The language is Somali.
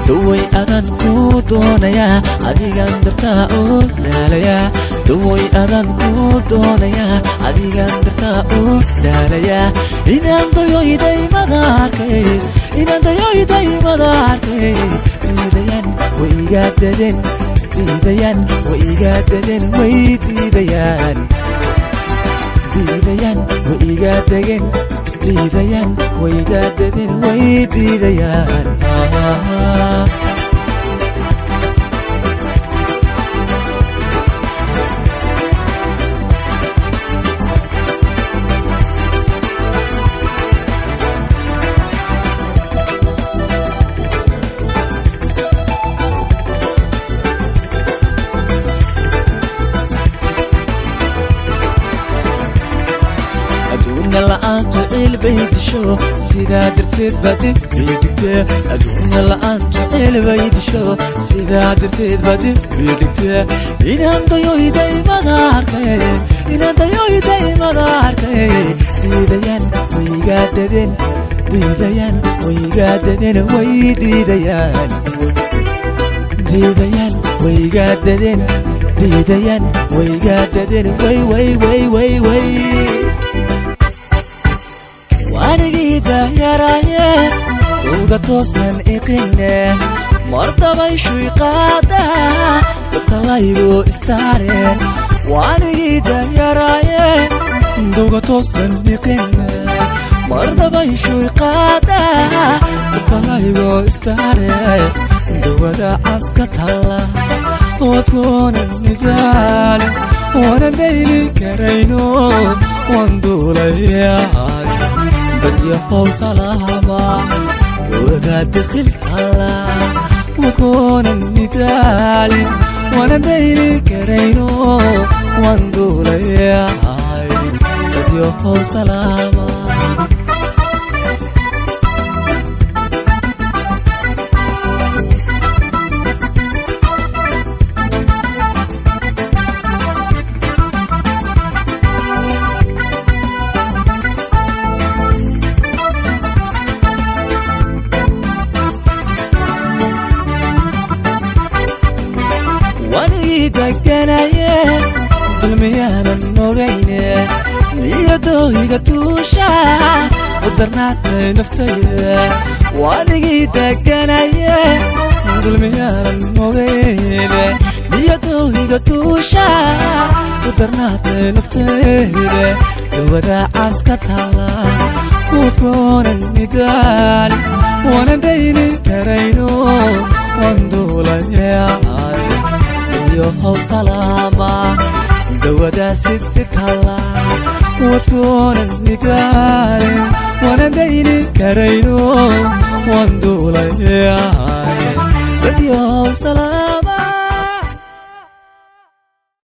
Dawooy Adaan ku Donayaa adigaan dartaa oo daalayaa Dawooy Adaan ku Donayaa adigaan dartaa oo daalayaa inaan dayoyday madaarkay diidayan way iga dadeen diidayan way iga dadeen way diidayan way iga dadeen diidayan way iga dadeen way diidayan la'aantu cilbaydisho sidaa darteed baad dib ii dhigtee adduunya la'aantu cilbaydisho sidaa darteed baad dib ii dhigtee inaan dayoyday madaarkay diidayan way iga dadeen diidayan way iga dadeen way diidayan way iga dadeen diidayan way iga dadeen way wanigida yaraaye uga toosan iqine martabay shuy qaada dadkalaygu istaare wanigida yaraaye uga toosan iqine martabay shuy qaada dadkalaygu istaare dawada aska talla wadkoona nidaale wana dayni karayno wanduulayaay بديو سلامة وقاد خلق الله وتكون النتال وانا دايري كرينو واندول يا هاي بديو سلامة دقنايه ظلميانا نوغينه يدويغا توشا ودرنات نفتيه وانيغي دقنايه ظلميانا نوغينه يدويغا توشا ودرنات نفتيه دودا عسكتالا وتكون الندال وانا دايني كرينو واندولا يا يوهو سلامة دودا ستك الله وتكون النقال وانا دايني كرينو واندولا يا